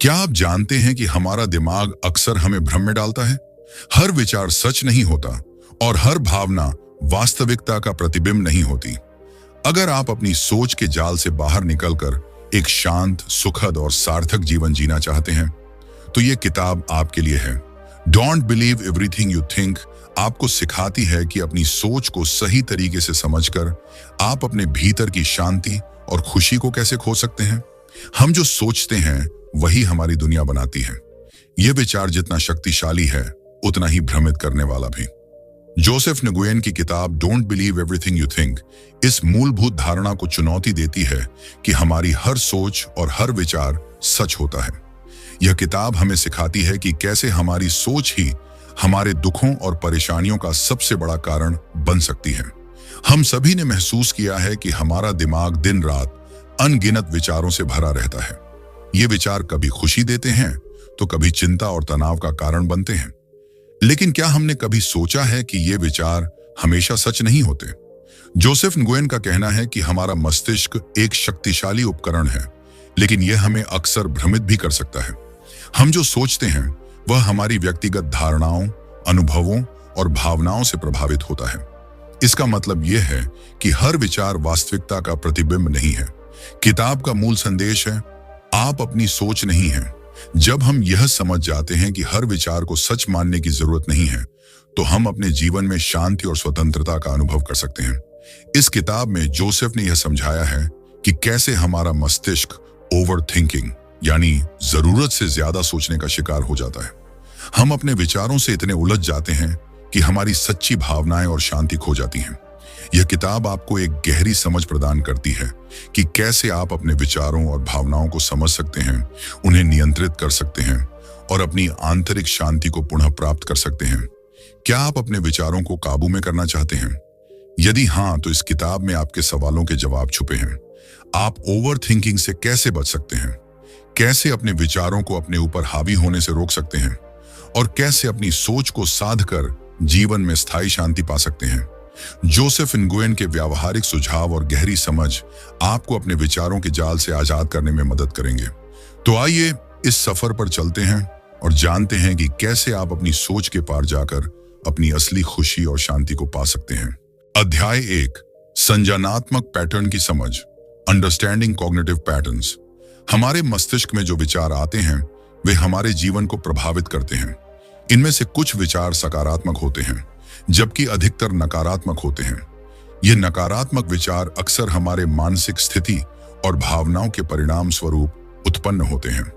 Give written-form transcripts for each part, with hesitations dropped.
क्या आप जानते हैं कि हमारा दिमाग अक्सर हमें भ्रम में डालता है? हर विचार सच नहीं होता और हर भावना वास्तविकता का प्रतिबिंब नहीं होती। अगर आप अपनी सोच के जाल से बाहर निकलकर एक शांत, सुखद और सार्थक जीवन जीना चाहते हैं, तो ये किताब आपके लिए है। Don't believe everything you think आपको सिखाती है कि अपनी सोच को सही तरीके से समझकर आप अपने भीतर की शांति और खुशी को कैसे खो सकते हैं। हम जो सोचते हैं वही हमारी दुनिया बनाती है। यह विचार जितना शक्तिशाली है उतना ही भ्रमित करने वाला भी। जोसेफ न्गुयेन की किताब don't believe everything you think इस मूलभूत धारणा को चुनौती देती है कि हमारी हर सोच और हर विचार सच होता है। यह किताब हमें सिखाती है कि कैसे हमारी सोच ही हमारे दुखों और परेशानियों का सबसे बड़ा कारण बन सकती है। हम सभी ने महसूस किया है कि हमारा दिमाग दिन रात अनगिनत विचारों से भरा रहता है। ये विचार कभी खुशी देते हैं तो कभी चिंता और तनाव का कारण बनते हैं। लेकिन क्या हमने कभी सोचा है कि ये विचार हमेशा सच नहीं होते? जोसेफ न्गुयेन का कहना है कि हमारा मस्तिष्क एक शक्तिशाली उपकरण है, लेकिन यह हमें अक्सर भ्रमित भी कर सकता है। हम जो सोचते हैं वह हमारी व्यक्तिगत धारणाओं, अनुभवों और भावनाओं से प्रभावित होता है। इसका मतलब यह है कि हर विचार वास्तविकता का प्रतिबिंब नहीं है। किताब का मूल संदेश है, आप अपनी सोच नहीं हैं। जब हम यह समझ जाते हैं कि हर विचार को सच मानने की जरूरत नहीं है, तो हम अपने जीवन में शांति और स्वतंत्रता का अनुभव कर सकते हैं। इस किताब में जोसेफ ने यह समझाया है कि कैसे हमारा मस्तिष्क ओवर थिंकिंग यानी जरूरत से ज्यादा सोचने का शिकार हो जाता है। हम अपने विचारों से इतने उलझ जाते हैं कि हमारी सच्ची भावनाएं और शांति खो जाती हैं। यह किताब आपको एक गहरी समझ प्रदान करती है कि कैसे आप अपने विचारों और भावनाओं को समझ सकते हैं, उन्हें नियंत्रित कर सकते हैं और अपनी आंतरिक शांति को पुनः प्राप्त कर सकते हैं। क्या आप अपने विचारों को काबू में करना चाहते हैं? यदि हाँ, तो इस किताब में आपके सवालों के जवाब छुपे हैं। आप ओवर थिंकिंग से कैसे बच सकते हैं, कैसे अपने विचारों को अपने ऊपर हावी होने से रोक सकते हैं और कैसे अपनी सोच को साध कर जीवन में स्थायी शांति पा सकते हैं। जोसेफ न्गुयेन के व्यावहारिक सुझाव और गहरी समझ आपको अपने विचारों के जाल से आजाद करने में मदद करेंगे। तो आइए इस सफर पर चलते हैं और जानते हैं कि कैसे आप अपनी सोच के पार जाकर अपनी असली खुशी और शांति को पा सकते हैं। अध्याय 1, संज्ञानात्मक पैटर्न की समझ, अंडरस्टैंडिंग कॉग्निटिव पैटर्न्स। हमारे मस्तिष्क में जो विचार आते हैं वे हमारे जीवन को प्रभावित करते हैं। इनमें से कुछ विचार सकारात्मक होते हैं जबकि अधिकतर नकारात्मक होते हैं। ये नकारात्मक विचार अक्सर हमारे मानसिक स्थिति और भावनाओं के परिणाम स्वरूप उत्पन्न होते हैं।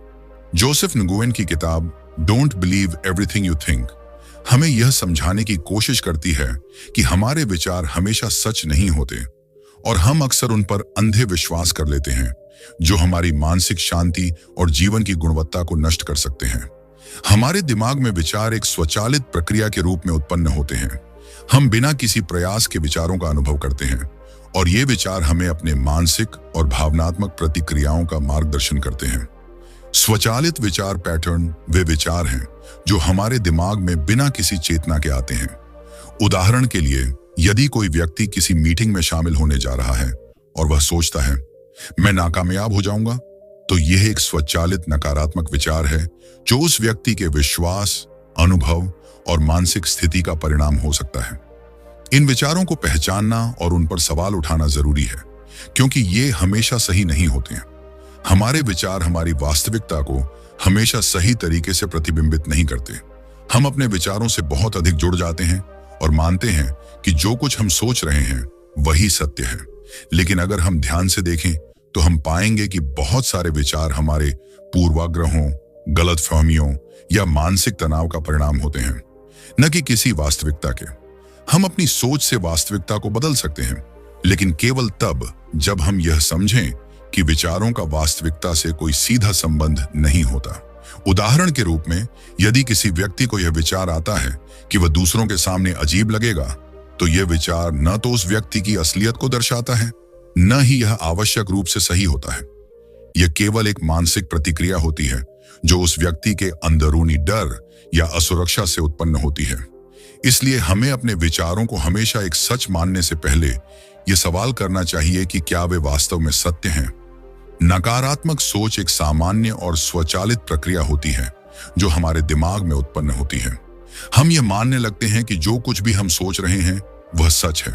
जोसेफ न्गुयेन की किताब don't believe everything you think हमें यह समझाने की कोशिश करती है कि हमारे विचार हमेशा सच नहीं होते और हम अक्सर उन पर अंधे विश्वास कर लेते हैं, जो हमारी मानसिक शांति और जीवन की गुणवत्ता को नष्ट कर सकते हैं। हमारे दिमाग में विचार एक स्वचालित प्रक्रिया के रूप में उत्पन्न होते हैं। हम बिना किसी प्रयास के विचारों का अनुभव करते हैं और ये विचार हमें अपने मानसिक और भावनात्मक प्रतिक्रियाओं का मार्गदर्शन करते हैं। स्वचालित विचार पैटर्न वे विचार हैं जो हमारे दिमाग में बिना किसी चेतना के आते हैं। उदाहरण के लिए, यदि कोई व्यक्ति किसी मीटिंग में शामिल होने जा रहा है और वह सोचता है मैं नाकामयाब हो जाऊंगा, तो यह एक स्वचालित नकारात्मक विचार है जो उस व्यक्ति के विश्वास, अनुभव और मानसिक स्थिति का परिणाम हो सकता है। इन विचारों को पहचानना और उन पर सवाल उठाना जरूरी है, क्योंकि ये हमेशा सही नहीं होते हैं। हमारे विचार हमारी वास्तविकता को हमेशा सही तरीके से प्रतिबिंबित नहीं करते। हम अपने विचारों से बहुत अधिक जुड़ जाते हैं और मानते हैं कि जो कुछ हम सोच रहे हैं वही सत्य है। लेकिन अगर हम ध्यान से देखें तो हम पाएंगे कि बहुत सारे विचार हमारे पूर्वाग्रहों, गलतफहमियों या मानसिक तनाव का परिणाम होते हैं, न कि किसी वास्तविकता के। हम अपनी सोच से वास्तविकता को बदल सकते हैं, लेकिन केवल तब जब हम यह समझें कि विचारों का वास्तविकता से कोई सीधा संबंध नहीं होता। उदाहरण के रूप में, यदि किसी व्यक्ति को यह विचार आता है कि वह दूसरों के सामने अजीब लगेगा, तो यह विचार न तो उस व्यक्ति की असलियत को दर्शाता है, न ही यह आवश्यक रूप से सही होता है। यह केवल एक मानसिक प्रतिक्रिया होती है जो उस व्यक्ति के अंदरूनी डर या असुरक्षा से उत्पन्न होती है। इसलिए हमें अपने विचारों को हमेशा एक सच मानने से पहले यह सवाल करना चाहिए कि क्या वे वास्तव में सत्य हैं। नकारात्मक सोच एक सामान्य और स्वचालित प्रक्रिया होती है जो हमारे दिमाग में उत्पन्न होती है। हम ये मानने लगते हैं कि जो कुछ भी हम सोच रहे हैं वह सच है,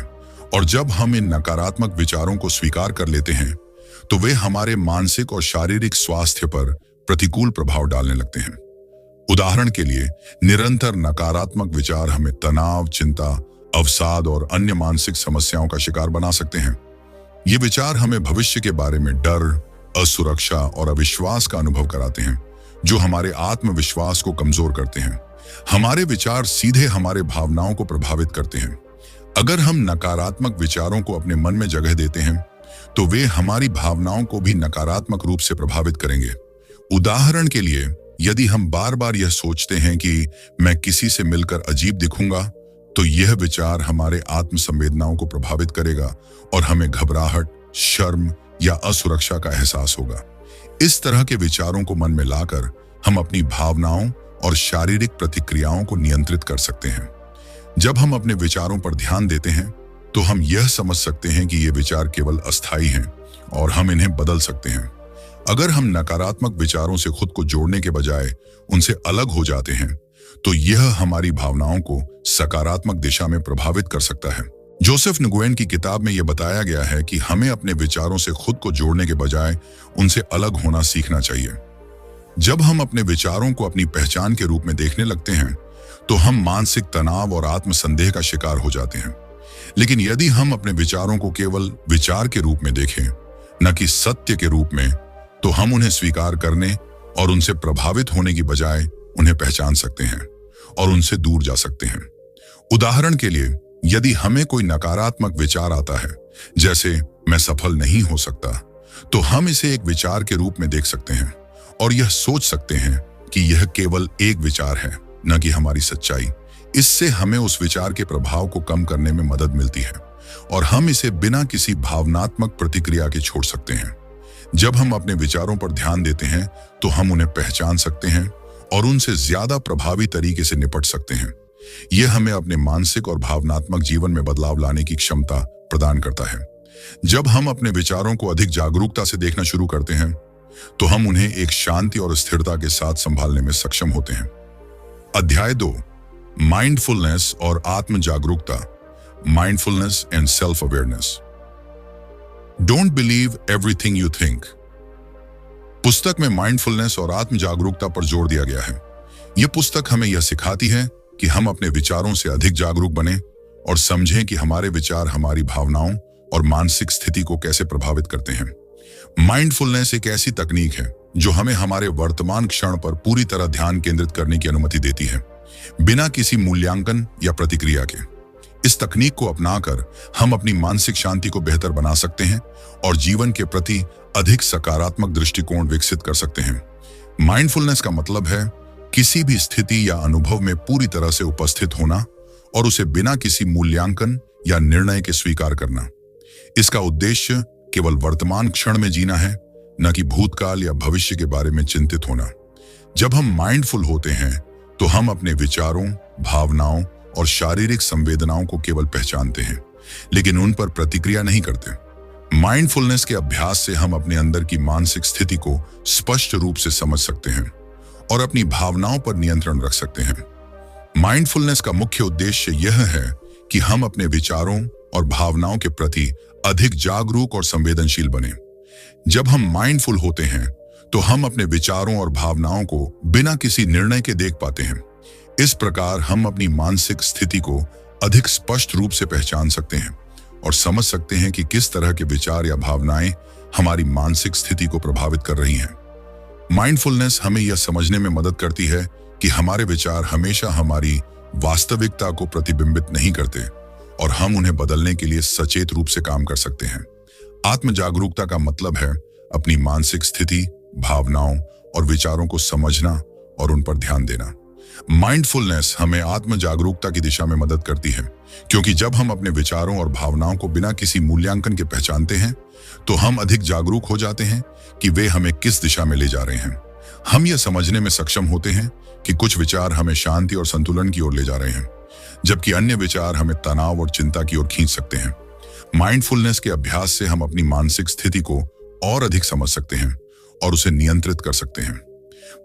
और जब हम इन नकारात्मक विचारों को स्वीकार कर लेते हैं तो वे हमारे मानसिक और शारीरिक स्वास्थ्य पर प्रतिकूल प्रभाव डालने लगते हैं। उदाहरण के लिए, निरंतर नकारात्मक विचार हमें तनाव, चिंता, अवसाद और अन्य मानसिक समस्याओं का शिकार बना सकते हैं। ये विचार हमें भविष्य के बारे में डर, असुरक्षा और अविश्वास का अनुभव कराते हैं, जो हमारे आत्मविश्वास को कमजोर करते हैं। हमारे विचार सीधे हमारे भावनाओं को प्रभावित करते हैं। अगर हम नकारात्मक विचारों को अपने मन में जगह देते हैं तो वे हमारी भावनाओं को भी नकारात्मक रूप से प्रभावित करेंगे। उदाहरण के लिए, यदि हम बार बार यह सोचते हैं कि मैं किसी से मिलकर अजीब दिखूंगा, तो यह विचार हमारे आत्म संवेदनाओं को प्रभावित करेगा और हमें घबराहट, शर्म या असुरक्षा का एहसास होगा। इस तरह के विचारों को मन में लाकर हम अपनी भावनाओं और शारीरिक प्रतिक्रियाओं को नियंत्रित कर सकते हैं। जब हम अपने विचारों पर ध्यान देते हैं तो हम यह समझ सकते हैं कि ये विचार केवल अस्थायी हैं और हम इन्हें बदल सकते हैं। अगर हम नकारात्मक विचारों से खुद को जोड़ने के बजाय उनसे अलग हो जाते हैं तो यह हमारी भावनाओं को सकारात्मक दिशा में प्रभावित कर सकता है। जोसेफ नुगुएन की किताब में यह बताया गया है कि हमें अपने विचारों से खुद को जोड़ने के बजाय उनसे अलग होना सीखना चाहिए। जब हम अपने विचारों को अपनी पहचान के रूप में देखने लगते हैं तो हम मानसिक तनाव और आत्मसंदेह का शिकार हो जाते हैं। लेकिन यदि हम अपने विचारों को केवल विचार के रूप में देखें, न कि सत्य के रूप में, तो हम उन्हें स्वीकार करने और उनसे प्रभावित होने की बजाय उन्हें पहचान सकते हैं और उनसे दूर जा सकते हैं। उदाहरण के लिए, यदि हमें कोई नकारात्मक विचार आता है, जैसे मैं सफल नहीं हो सकता, तो हम इसे एक विचार के रूप में देख सकते हैं और यह सोच सकते हैं कि यह केवल एक विचार है, न कि हमारी सच्चाई। इससे हमें उस विचार के प्रभाव को कम करने में मदद मिलती है और हम इसे बिना किसी भावनात्मक प्रतिक्रिया के छोड़ सकते हैं। जब हम अपने विचारों पर ध्यान देते हैं तो हम उन्हें पहचान सकते हैं और उनसे ज्यादा प्रभावी तरीके से निपट सकते हैं। यह हमें अपने मानसिक और भावनात्मक जीवन में बदलाव लाने की क्षमता प्रदान करता है। जब हम अपने विचारों को अधिक जागरूकता से देखना शुरू करते हैं तो हम उन्हें एक शांति और स्थिरता के साथ संभालने में सक्षम होते हैं। अध्याय 2, माइंडफुलनेस और आत्म जागरूकता, mindfulness and self awareness. Don't believe everything you think. पुस्तक में माइंडफुलनेस और आत्म जागरूकता पर जोर दिया गया है। यह पुस्तक हमें यह सिखाती है कि हम अपने विचारों से अधिक जागरूक बने और समझें कि हमारे विचार हमारी भावनाओं और मानसिक स्थिति को कैसे प्रभावित करते हैं। माइंडफुलनेस एक ऐसी तकनीक है जो हमें हमारे वर्तमान क्षण पर पूरी तरह ध्यान केंद्रित करने की अनुमति देती है, बिना किसी मूल्यांकन या प्रतिक्रिया के। इस तकनीक को अपनाकर हम अपनी मानसिक शांति को बेहतर बना सकते हैं और जीवन के प्रति अधिक सकारात्मक दृष्टिकोण विकसित कर सकते हैं। माइंडफुलनेस का मतलब है किसी भी स्थिति या अनुभव में पूरी तरह से उपस्थित होना और उसे बिना किसी मूल्यांकन या निर्णय के स्वीकार करना। इसका उद्देश्य केवल वर्तमान क्षण में जीना है, न कि भूतकाल या भविष्य के बारे में चिंतित होना। जब हम माइंडफुल होते हैं तो हम अपने विचारों, भावनाओं और शारीरिक संवेदनाओं को केवल पहचानते हैं, लेकिन उन पर प्रतिक्रिया नहीं करते। माइंडफुलनेस के अभ्यास से हम अपने अंदर की मानसिक स्थिति को स्पष्ट रूप से समझ सकते हैं और अपनी भावनाओं पर नियंत्रण रख सकते हैं। माइंडफुलनेस का मुख्य उद्देश्य यह है कि हम अपने विचारों और भावनाओं के प्रति अधिक जागरूक और संवेदनशील बने। जब हम माइंडफुल होते हैं तो हम अपने विचारों और भावनाओं को बिना किसी निर्णय के देख पाते हैं। इस प्रकार हम अपनी मानसिक स्थिति को अधिक स्पष्ट रूप से पहचान सकते हैं और समझ सकते हैं कि किस तरह के विचार या भावनाएं हमारी मानसिक स्थिति को प्रभावित कर रही हैं। माइंडफुलनेस हमें यह समझने में मदद करती है कि हमारे विचार हमेशा हमारी वास्तविकता को प्रतिबिंबित नहीं करते और हम उन्हें बदलने के लिए सचेत रूप से काम कर सकते हैं। आत्म जागरूकता का मतलब है अपनी मानसिक स्थिति, भावनाओं और विचारों को समझना और उन पर ध्यान देना। माइंडफुलनेस हमें आत्म जागरूकता की दिशा में मदद करती है, क्योंकि जब हम अपने विचारों और भावनाओं को बिना किसी मूल्यांकन के पहचानते हैं तो हम अधिक जागरूक हो जाते हैं कि वे हमें किस दिशा में ले जा रहे हैं। हम यह समझने में सक्षम होते हैं कि कुछ विचार हमें शांति और संतुलन की ओर ले जा रहे हैं, जबकि अन्य विचार हमें तनाव और चिंता की ओर खींच सकते हैं। माइंडफुलनेस के अभ्यास से हम अपनी मानसिक स्थिति को और अधिक समझ सकते हैं और उसे नियंत्रित कर सकते हैं।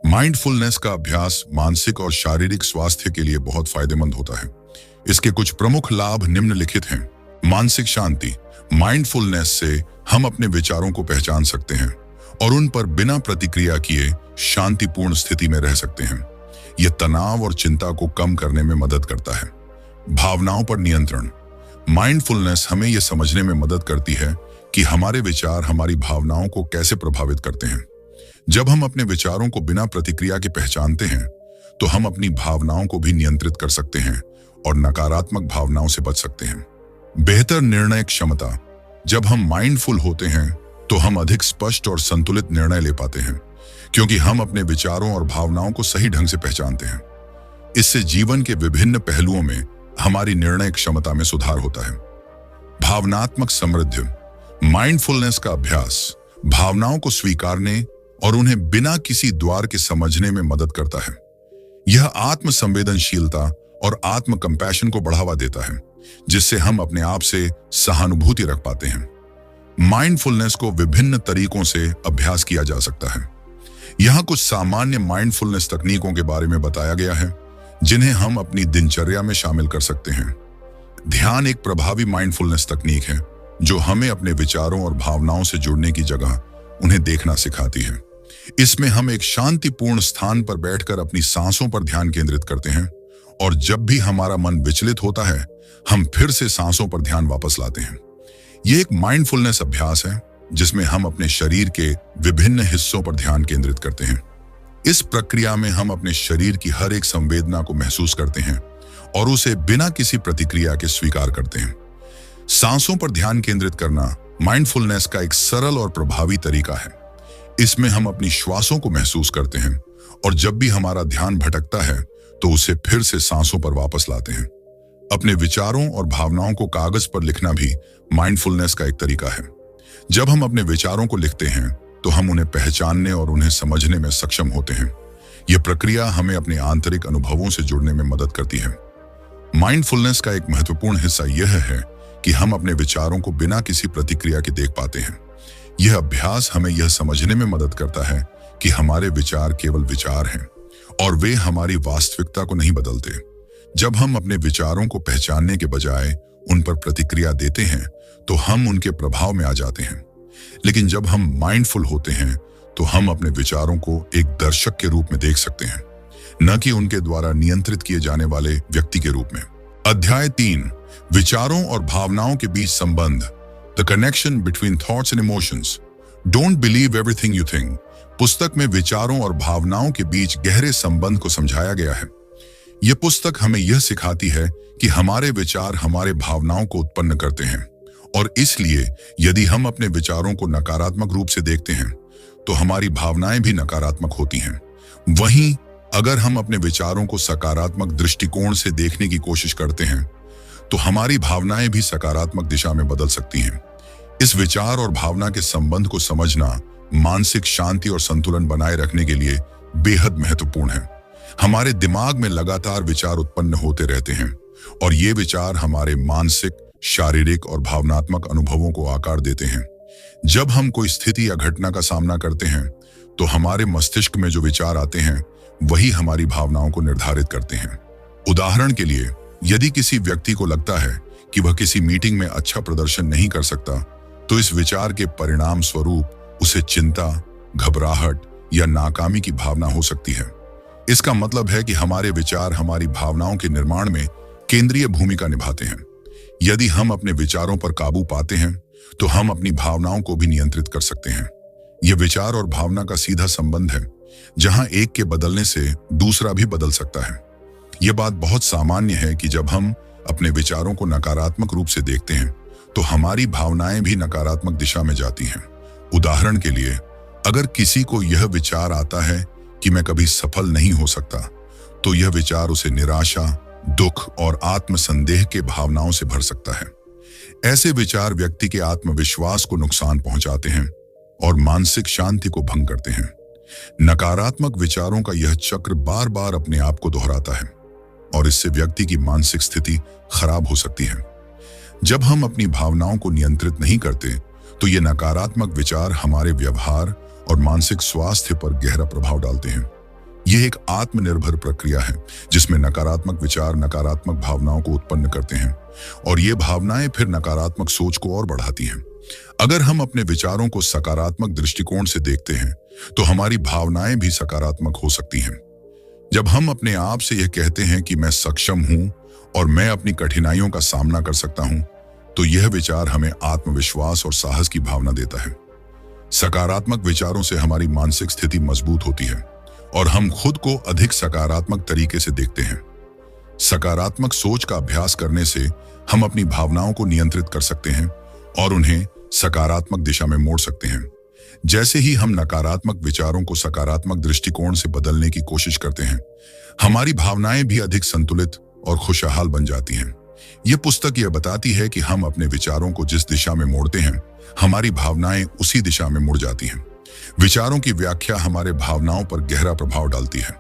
माइंडफुलनेस का अभ्यास मानसिक और शारीरिक स्वास्थ्य के लिए बहुत फायदेमंद होता है। इसके कुछ प्रमुख लाभ निम्नलिखित हैं। मानसिक शांति। माइंडफुलनेस से हम अपने विचारों को पहचान सकते हैं और उन पर बिना प्रतिक्रिया किए शांतिपूर्ण स्थिति में रह सकते हैं। यह तनाव और चिंता को कम करने में मदद करता है। भावनाओं पर नियंत्रण। माइंडफुलनेस हमें यह समझने में मदद करती है कि हमारे विचार हमारी भावनाओं को कैसे प्रभावित करते हैं। जब हम अपने विचारों को बिना प्रतिक्रिया के पहचानते हैं, तो हम अपनी भावनाओं को भी नियंत्रित कर सकते हैं और नकारात्मक भावनाओं से बच सकते हैं। बेहतर निर्णय क्षमता। जब हम माइंडफुल होते हैं, तो हम अधिक स्पष्ट और संतुलित निर्णय ले पाते हैं, क्योंकि हम अपने विचारों और भावनाओं को सही ढंग से पहचानते हैं। इससे जीवन के विभिन्न पहलुओं में हमारी निर्णय क्षमता में सुधार होता है। भावनात्मक समृद्धि। माइंडफुलनेस का अभ्यास भावनाओं को स्वीकारने और उन्हें बिना किसी द्वार के समझने में मदद करता है। यह आत्म संवेदनशीलता और आत्म कंपैशन को बढ़ावा देता है, जिससे हम अपने आप से सहानुभूति रख पाते हैं। माइंडफुलनेस को विभिन्न तरीकों से अभ्यास किया जा सकता है। यहाँ कुछ सामान्य माइंडफुलनेस तकनीकों के बारे में बताया गया है, जिन्हें हम अपनी दिनचर्या में शामिल कर सकते हैं। ध्यान एक प्रभावी माइंडफुलनेस तकनीक है, जो हमें अपने विचारों और भावनाओं से जुड़ने की जगह उन्हें देखना सिखाती है। इसमें हम एक शांतिपूर्ण स्थान पर बैठकर अपनी सांसों पर ध्यान केंद्रित करते हैं, और जब भी हमारा मन विचलित होता है, हम फिर से सांसों पर ध्यान वापस लाते हैं। यह एक माइंडफुलनेस अभ्यास है, जिसमें हम अपने शरीर के विभिन्न हिस्सों पर ध्यान केंद्रित करते हैं। इस प्रक्रिया में हम अपने शरीर की हर एक संवेदना को महसूस करते हैं और उसे बिना किसी प्रतिक्रिया के स्वीकार करते हैं। सांसों पर ध्यान केंद्रित करना माइंडफुलनेस का एक सरल और प्रभावी तरीका है। इसमें हम अपनी श्वासों को महसूस करते हैं, और जब भी हमारा ध्यान भटकता है, तो उसे फिर से सांसों पर वापस लाते हैं। अपने विचारों और भावनाओं को कागज पर लिखना भी माइंडफुलनेस का एक तरीका है। जब हम अपने विचारों को लिखते हैं, तो हम उन्हें पहचानने और उन्हें समझने में सक्षम होते हैं। यह प्रक्रिया हमें अपने आंतरिक अनुभवों से जुड़ने में मदद करती है। माइंडफुलनेस का एक महत्वपूर्ण हिस्सा यह है कि हम अपने विचारों को बिना किसी प्रतिक्रिया के देख पाते हैं। यह अभ्यास हमें यह समझने में मदद करता है कि हमारे विचार केवल विचार हैं और वे हमारी वास्तविकता को नहीं बदलते। जब हम अपने विचारों को पहचानने के बजाय उन पर प्रतिक्रिया देते हैं, तो हम उनके प्रभाव में आ जाते हैं। लेकिन जब हम माइंडफुल होते हैं, तो हम अपने विचारों को एक दर्शक के रूप में देख सकते हैं, न कि उनके द्वारा नियंत्रित किए जाने वाले व्यक्ति के रूप में। अध्याय 3, विचारों और भावनाओं के बीच संबंध। The connection between thoughts and emotions. Don't believe everything you think. पुस्तक में विचारों और भावनाओं के बीच गहरे संबंध को समझाया गया है। यह पुस्तक हमें यह सिखाती है कि हमारे विचार हमारे भावनाओं को उत्पन्न करते हैं, और इसलिए यदि हम अपने विचारों को नकारात्मक रूप से देखते हैं, तो हमारी भावनाएं भी नकारात्मक होती हैं। वहीं अगर हम अपने विचारों को सकारात्मक दृष्टिकोण से देखने की कोशिश करते हैं, तो हमारी भावनाएं भी सकारात्मक दिशा में बदल सकती हैं। इस विचार और भावना के संबंध को समझना मानसिक शांति और संतुलन बनाए रखने के लिए बेहद महत्वपूर्ण है। हमारे दिमाग में लगातार विचार उत्पन्न होते रहते हैं, और ये विचार हमारे मानसिक, शारीरिक और भावनात्मक अनुभवों को आकार देते हैं। जब हम कोई स्थिति या घटना का सामना करते हैं, तो हमारे मस्तिष्क में जो विचार आते हैं, वही हमारी भावनाओं को निर्धारित करते हैं। उदाहरण के लिए, यदि किसी व्यक्ति को लगता है कि वह किसी मीटिंग में अच्छा प्रदर्शन नहीं कर सकता, तो इस विचार के परिणाम स्वरूप उसे चिंता, घबराहट या नाकामी की भावना हो सकती है। इसका मतलब है कि हमारे विचार हमारी भावनाओं के निर्माण में केंद्रीय भूमिका निभाते हैं। यदि हम अपने विचारों पर काबू पाते हैं, तो हम अपनी भावनाओं को भी नियंत्रित कर सकते हैं। यह विचार और भावना का सीधा संबंध है, जहां एक के बदलने से दूसरा भी बदल सकता है। यह बात बहुत सामान्य है कि जब हम अपने विचारों को नकारात्मक रूप से देखते हैं, तो हमारी भावनाएं भी नकारात्मक दिशा में जाती हैं। उदाहरण के लिए, अगर किसी को यह विचार आता है कि मैं कभी सफल नहीं हो सकता, तो यह विचार उसे निराशा, दुख और आत्मसंदेह के भावनाओं से भर सकता है। ऐसे विचार व्यक्ति के आत्मविश्वास को नुकसान पहुंचाते हैं और मानसिक शांति को भंग करते हैं। नकारात्मक विचारों का यह चक्र बार बार अपने आप को दोहराता है, और इससे व्यक्ति की मानसिक स्थिति खराब हो सकती है। जब हम अपनी भावनाओं को नियंत्रित नहीं करते, तो ये नकारात्मक विचार हमारे व्यवहार और मानसिक स्वास्थ्य पर गहरा प्रभाव डालते हैं। यह एक आत्मनिर्भर प्रक्रिया है जिसमें नकारात्मक विचार नकारात्मक भावनाओं को उत्पन्न करते हैं और ये भावनाएं फिर नकारात्मक सोच को और बढ़ाती हैं। अगर हम अपने विचारों को सकारात्मक दृष्टिकोण से देखते हैं तो हमारी भावनाएं भी सकारात्मक हो सकती हैं। जब हम अपने आप से यह कहते हैं कि मैं सक्षम हूं और मैं अपनी कठिनाइयों का सामना कर सकता हूं, तो यह विचार हमें आत्मविश्वास और साहस की भावना देता है। सकारात्मक विचारों से हमारी मानसिक स्थिति मजबूत होती है और हम खुद को अधिक सकारात्मक तरीके से देखते हैं। सकारात्मक सोच का अभ्यास करने से हम अपनी भावनाओं को नियंत्रित कर सकते हैं और उन्हें सकारात्मक दिशा में मोड़ सकते हैं। जैसे ही हम नकारात्मक विचारों को सकारात्मक दृष्टिकोण से बदलने की कोशिश करते हैं, हमारी भावनाएं भी अधिक संतुलित और खुशहाल बन जाती हैं। यह पुस्तक यह बताती है कि हम अपने विचारों को जिस दिशा में मोड़ते हैं, हमारी भावनाएं उसी दिशा में मुड़ जाती हैं। विचारों की व्याख्या हमारे भावनाओं पर गहरा प्रभाव डालती है।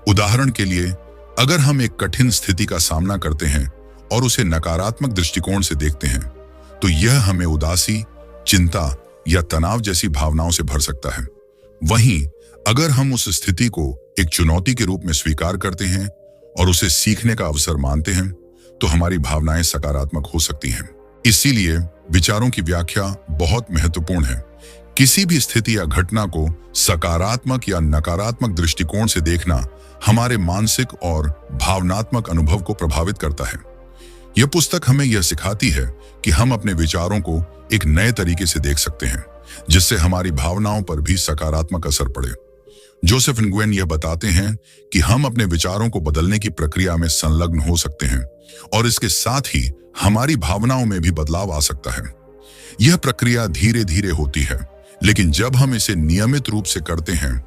उदाहरण के लिए, अगर हम एक कठिन स्थिति का सामना करते हैं और उसे नकारात्मक दृष्टिकोण से देखते हैं, तो यह हमें उदासी, चिंता या तनाव जैसी भावनाओं से भर सकता है। वहीं अगर हम उस स्थिति को एक चुनौती के रूप में स्वीकार करते हैं और उसे सीखने का अवसर मानते हैं, तो हमारी भावनाएं सकारात्मक हो सकती हैं। इसीलिए विचारों की व्याख्या बहुत महत्वपूर्ण है। किसी भी स्थिति या घटना को सकारात्मक या नकारात्मक दृष्टिकोण से देखना हमारे मानसिक और भावनात्मक अनुभव को प्रभावित करता है। यह पुस्तक हमें यह सिखाती है कि हम अपने विचारों को एक नए तरीके से देख सकते हैं, जिससे हमारी भावनाओं पर भी सकारात्मक असर पड़े। जोसेफ न्गुयेन यह बताते हैं कि हम अपने विचारों को बदलने की प्रक्रिया में संलग्न हो सकते हैं और इसके साथ ही हमारी भावनाओं में भी बदलाव आ सकता है। यह प्रक्रिया धीरे धीरे होती है, लेकिन जब हम इसे नियमित रूप से करते हैं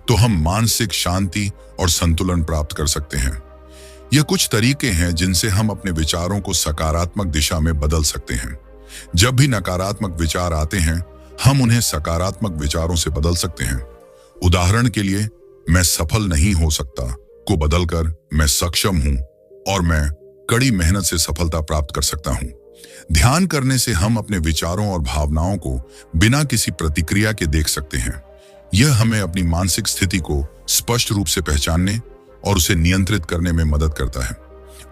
तो हम मानसिक शांति और संतुलन प्राप्त कर सकते हैं। यह कुछ तरीके हैं जिनसे हम अपने विचारों को सकारात्मक दिशा में बदल सकते हैं। जब भी नकारात्मक विचार आते हैं, हम उन्हें सकारात्मक विचारों से बदल सकते हैं। उदाहरण के लिए, मैं सफल नहीं हो सकता को बदलकर मैं सक्षम हूं और मैं कड़ी मेहनत से सफलता प्राप्त कर सकता हूं। ध्यान करने से हम अपने विचारों और भावनाओं को बिना किसी प्रतिक्रिया के देख सकते हैं। यह हमें अपनी मानसिक स्थिति को स्पष्ट रूप से पहचानने और उसे नियंत्रित करने में मदद करता है।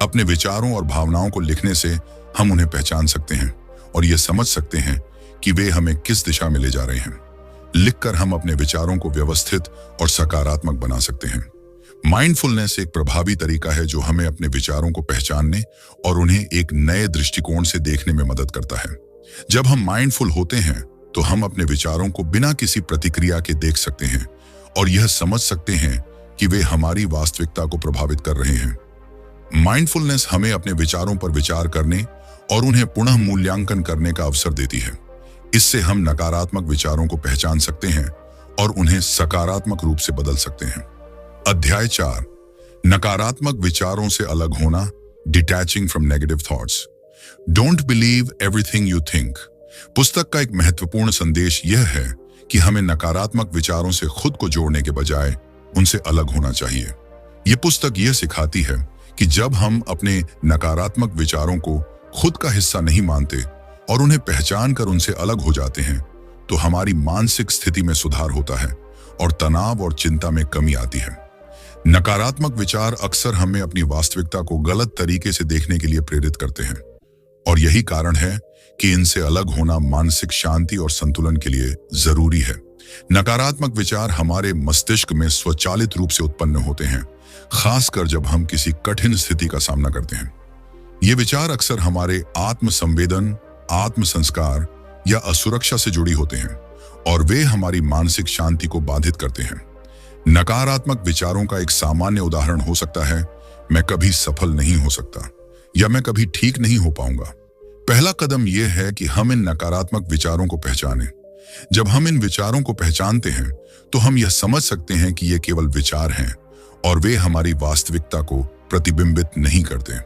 अपने विचारों और भावनाओं को लिखने से हम उन्हें पहचान सकते हैं और यह समझ सकते हैं कि वे हमें किस दिशा में ले जा रहे हैं। लिखकर हम अपने विचारों को व्यवस्थित और सकारात्मक बना सकते हैं। माइंडफुलनेस एक प्रभावी तरीका है जो हमें अपने विचारों को पहचानने और उन्हें एक नए दृष्टिकोण से देखने में मदद करता है। जब हम माइंडफुल होते हैं तो हम अपने विचारों को बिना किसी प्रतिक्रिया के देख सकते हैं और यह समझ सकते हैं कि वे हमारी वास्तविकता को प्रभावित कर रहे हैं। माइंडफुलनेस हमें अपने विचारों पर विचार करने और उन्हें पुनः मूल्यांकन करने का अवसर देती है। इससे हम नकारात्मक विचारों को पहचान सकते हैं और उन्हें सकारात्मक रूप से बदल सकते हैं। अध्याय 4, नकारात्मक विचारों से अलग होना, detaching from negative thoughts. Don't believe everything you think. पुस्तक का एक महत्वपूर्ण संदेश यह है कि हमें नकारात्मक विचारों से खुद को जोड़ने के बजाय उनसे अलग होना चाहिए। यह पुस्तक यह सिखाती है कि जब हम अपने नकारात्मक विचारों को खुद का हिस्सा नहीं मानते और उन्हें पहचान कर उनसे अलग हो जाते हैं, तो हमारी मानसिक स्थिति में सुधार होता है और तनाव और चिंता में कमी आती है। नकारात्मक विचार अक्सर हमें अपनी वास्तविकता को गलत तरीके से देखने के लिए प्रेरित करते हैं और यही कारण है कि इनसे अलग होना मानसिक शांति और संतुलन के लिए जरूरी है। नकारात्मक विचार हमारे मस्तिष्क में स्वचालित रूप से उत्पन्न होते हैं, खासकर जब हम किसी कठिन स्थिति का सामना करते हैं। ये विचार अक्सर हमारे आत्मसंवेदन, आत्म संस्कार या असुरक्षा से जुड़ी होते हैं और वे हमारी मानसिक शांति को बाधित करते हैं। नकारात्मक विचारों का एक सामान्य उदाहरण हो सकता है, मैं कभी सफल नहीं हो सकता या मैं कभी ठीक नहीं हो पाऊंगा। पहला कदम यह है कि हम इन नकारात्मक विचारों को पहचानें। जब हम इन विचारों को पहचानते हैं तो हम यह समझ सकते हैं कि ये केवल विचार हैं और वे हमारी वास्तविकता को प्रतिबिंबित नहीं करते।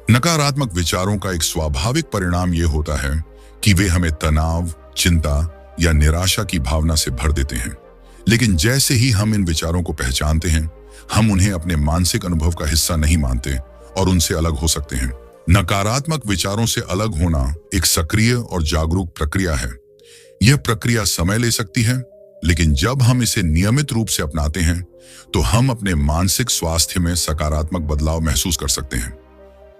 नकारात्मक विचारों का एक स्वाभाविक परिणाम यह होता है कि वे हमें तनाव, चिंता या निराशा की भावना से भर देते हैं। लेकिन जैसे ही हम इन विचारों को पहचानते हैं, हम उन्हें अपने मानसिक अनुभव का हिस्सा नहीं मानते और उनसे अलग हो सकते हैं। नकारात्मक विचारों से अलग होना एक सक्रिय और जागरूक प्रक्रिया है। यह प्रक्रिया समय ले सकती है, लेकिन जब हम इसे नियमित रूप से अपनाते हैं तो हम अपने मानसिक स्वास्थ्य में सकारात्मक बदलाव महसूस कर सकते हैं।